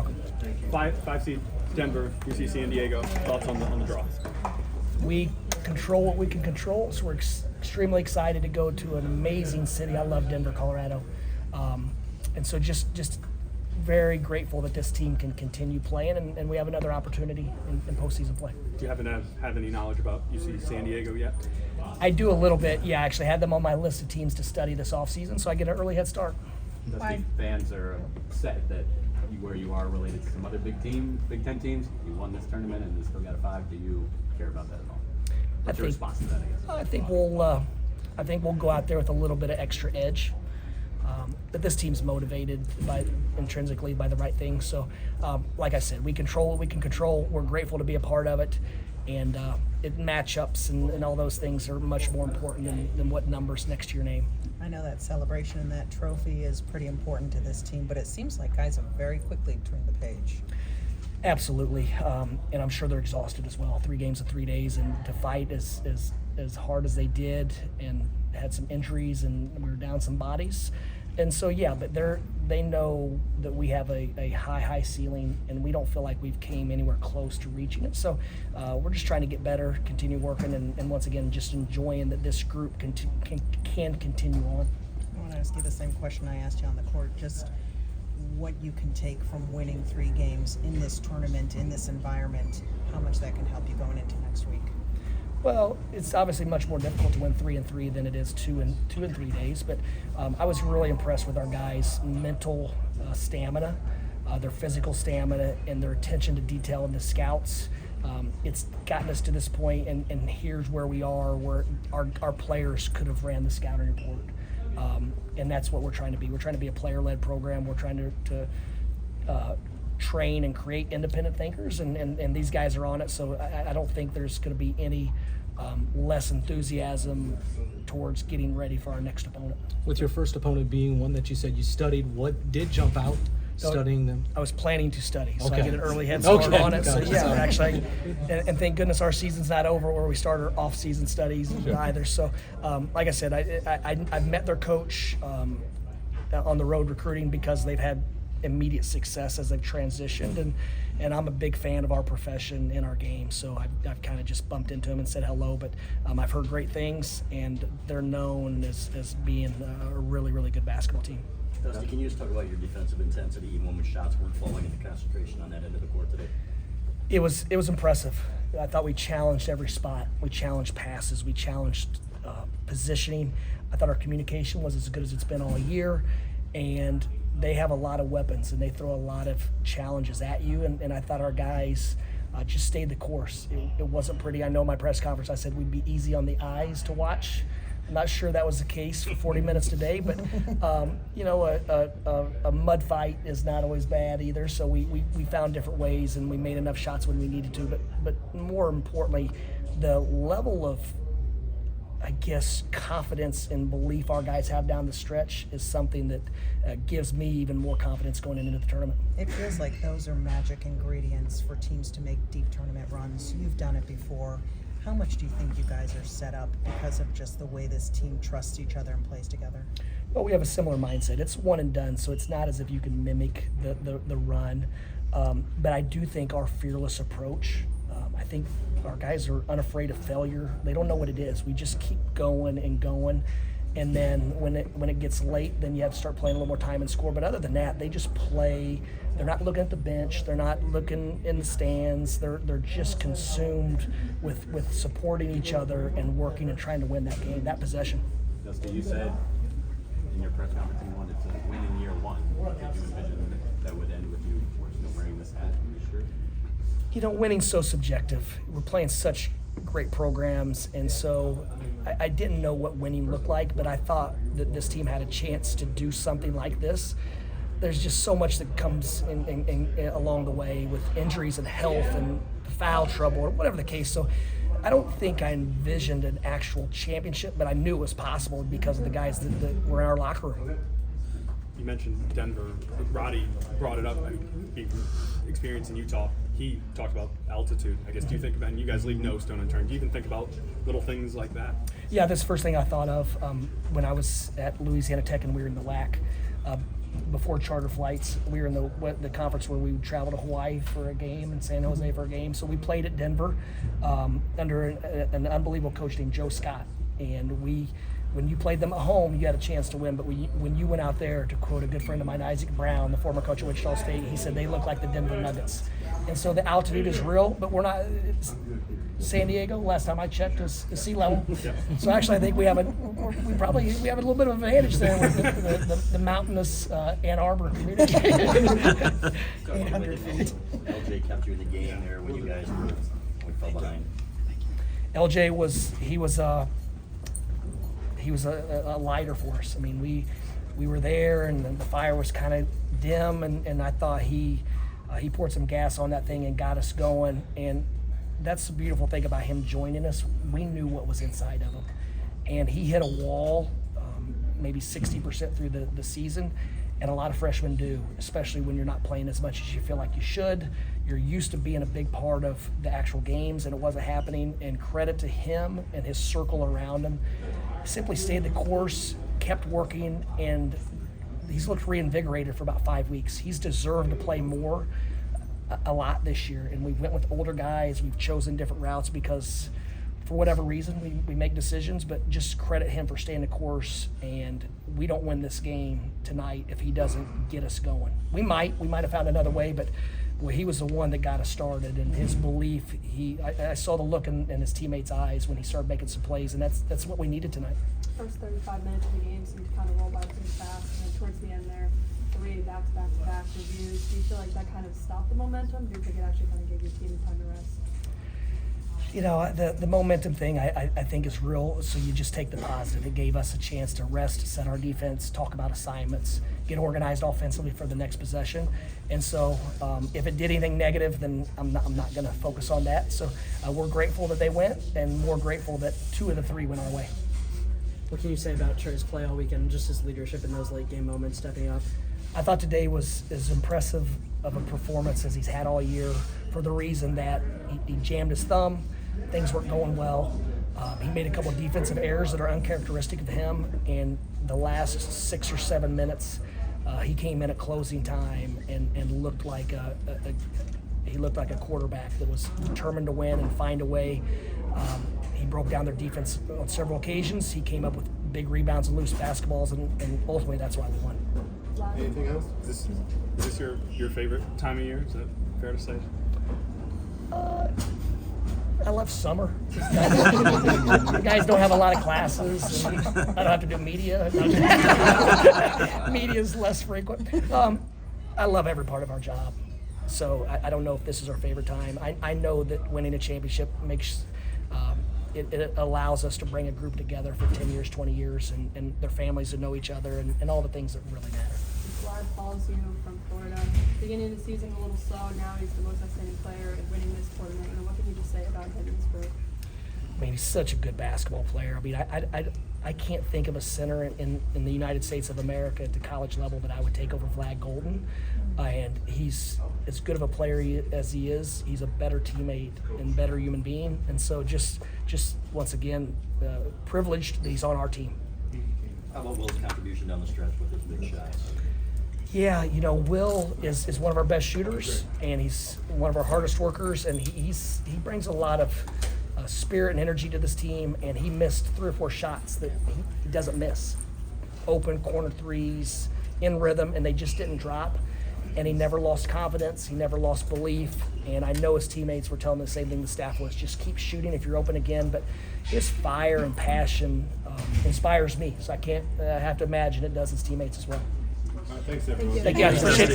welcome. Five seed Denver, UC San Diego. Thoughts on the draw? We control what we can control, so we're extremely excited to go to an amazing city. I love Denver, Colorado. And so just very grateful that this team can continue playing, and we have another opportunity in postseason play. Do you happen to have any knowledge about UC San Diego yet? I do a little bit. Yeah, I actually had them on my list of teams to study this offseason, so I get an early head start. Dusty, fans are upset that where you are related to some other Big Ten teams. You won this tournament and you still got a 5. Do you care about that at all? What's your response to that, I guess? I think we'll go out there with a little bit of extra edge. But this team's motivated intrinsically by the right things. So, like I said, we control what we can control. We're grateful to be a part of it. And matchups and all those things are much more important than what numbers next to your name. I know that celebration and that trophy is pretty important to this team, but it seems like guys have very quickly turned the page. Absolutely, and I'm sure they're exhausted as well. 3 games in 3 days, and to fight as hard as they did, and had some injuries, and we were down some bodies. And so, yeah, but they know that we have a high ceiling, and we don't feel like we've came anywhere close to reaching it. So we're just trying to get better, continue working, and once again, just enjoying that this group can continue on. I want to ask you the same question I asked you on the court, just what you can take from winning 3 games in this tournament, in this environment, how much that can help you going into next week. Well, it's obviously much more difficult to win 3 in 3 than it is 2 in 3 days. But I was really impressed with our guys' mental stamina, their physical stamina, and their attention to detail in the scouts. It's gotten us to this point, and here's where we are, where our players could have ran the scouting report. And that's what we're trying to be. We're trying to be a player-led program. We're trying to train and create independent thinkers, and these guys are on it. So I don't think there's going to be any less enthusiasm towards getting ready for our next opponent. With your first opponent being one that you said you studied, what did jump out studying them? I was planning to study, so Okay. I get an early head start on it. So Gotcha. yeah, actually, and thank goodness our season's not over, or we start our off-season studies either. So, like I said, I've met their coach on the road recruiting because they've had immediate success as they've transitioned, and I'm a big fan of our profession and our game, so I've kind of just bumped into them and said hello, but I've heard great things, and they're known as being a really, really good basketball team. Dusty, can you just talk about your defensive intensity, even when shots weren't falling, and the concentration on that end of the court today? It was impressive. I thought we challenged every spot. We challenged passes. We challenged positioning. I thought our communication was as good as it's been all year, and they have a lot of weapons, and they throw a lot of challenges at you, and I thought our guys just stayed the course. It wasn't pretty. I know in my press conference I said we'd be easy on the eyes to watch. I'm not sure that was the case for 40 minutes today, but a mud fight is not always bad either, so we found different ways, and we made enough shots when we needed to, but more importantly, the level of, I guess, confidence and belief our guys have down the stretch is something that gives me even more confidence going into the tournament. It feels like those are magic ingredients for teams to make deep tournament runs. You've done it before. How much do you think you guys are set up because of just the way this team trusts each other and plays together? Well, we have a similar mindset. It's one and done, so it's not as if you can mimic the run. But I do think our fearless approach, I think our guys are unafraid of failure. They don't know what it is. We just keep going and going. And then when it gets late, then you have to start playing a little more time and score. But other than that, they just play. They're not looking at the bench. They're not looking in the stands. They're just consumed with supporting each other and working and trying to win that game, that possession. Dusty, you said in your press conference you wanted to win in year 1. Did you envision that would end with you wearing this hat and this shirt? Winning's so subjective. We're playing such great programs, and so I didn't know what winning looked like, but I thought that this team had a chance to do something like this. There's just so much that comes in along the way with injuries and health and foul trouble or whatever the case. So I don't think I envisioned an actual championship, but I knew it was possible because of the guys that were in our locker room. You mentioned Denver. Roddy brought it up. Being experienced in Utah, he talked about altitude. I guess, do you think about, and you guys leave no stone unturned, do you even think about little things like that? Yeah, that's the first thing I thought of when I was at Louisiana Tech and we were in the WAC. before charter flights. We were in the conference where we would travel to Hawaii for a game and San Jose for a game. So we played at Denver under an unbelievable coach named Joe Scott. And when you played them at home, you had a chance to win. But when you went out there, to quote a good friend of mine, Isaac Brown, the former coach of Wichita State, he said they look like the Denver Nuggets. And so the altitude is real, but we're not. San Diego, last time I checked, is sea level. So actually, I think we have a little bit of advantage there with the mountainous Ann Arbor community. 800 feet. LJ kept you in the game there when you guys fell behind. LJ was a lighter for us. I mean, we were there, and the fire was kind of dim, and I thought he poured some gas on that thing and got us going. And that's the beautiful thing about him joining us. We knew what was inside of him, and he hit a wall maybe 60% through the season, and a lot of freshmen do, especially when you're not playing as much as you feel like you should. You're used to being a big part of the actual games, and it wasn't happening. And credit to him and his circle around him. Simply stayed the course, kept working, and he's looked reinvigorated for about 5 weeks. He's deserved to play more a lot this year, and we went with older guys. We've chosen different routes because for whatever reason we make decisions, but just credit him for staying the course. And we don't win this game tonight if he doesn't get us going. We might have found another way, but well, he was the one that got us started, and his belief, I saw the look in his teammates' eyes when he started making some plays, and that's what we needed tonight. First 35 minutes of the game seemed to kind of roll by pretty fast, and then towards the end there, 3 back-to-back reviews. Do you feel like that kind of stopped the momentum? Do you think it actually kind of gave your team time to rest? You know, the momentum thing I think is real, so you just take the positive. It gave us a chance to rest, set our defense, talk about assignments, get organized offensively for the next possession. And so if it did anything negative, then I'm not going to focus on that. So we're grateful that they went, and more grateful that 2 of the 3 went our way. What can you say about Trey's play all weekend, just his leadership in those late game moments, stepping up? I thought today was as impressive of a performance as he's had all year, for the reason that he jammed his thumb, things weren't going well. He made a couple of defensive errors that are uncharacteristic of him, and the last 6 or 7 minutes, he came in at closing time and looked like he looked like a quarterback that was determined to win and find a way. He broke down their defense on several occasions. He came up with big rebounds and loose basketballs, and ultimately that's why we won. Anything else? Is this your favorite time of year? Is that fair to say? I love summer. You guys don't have a lot of classes, and I don't have to do media. Media is less frequent. I love every part of our job. So I don't know if this is our favorite time. I know that winning a championship makes it allows us to bring a group together for 10 years, 20 years, and their families to know each other, and all the things that really matter. Vlad follows you from Florida. Beginning of the season a little slow. Now he's the most outstanding player in winning this tournament. And what can you just say about him and his growth? I mean, he's such a good basketball player. I mean, I can't think of a center in the United States of America at the college level that I would take over Vlad Golden. And he's as good of a player as he is. He's a better teammate and better human being. And so just once again, privileged that he's on our team. How about Will's contribution down the stretch with his big shots? Yeah, you know, Will is one of our best shooters, and he's one of our hardest workers, and he brings a lot of spirit and energy to this team, and he missed 3 or 4 shots that he doesn't miss. Open corner threes, in rhythm, and they just didn't drop. And he never lost confidence, he never lost belief, and I know his teammates were telling him the same thing the staff was, just keep shooting if you're open again. But his fire and passion inspires me, so I have to imagine it does his teammates as well. Thanks, everyone. Thank you guys. Appreciate it.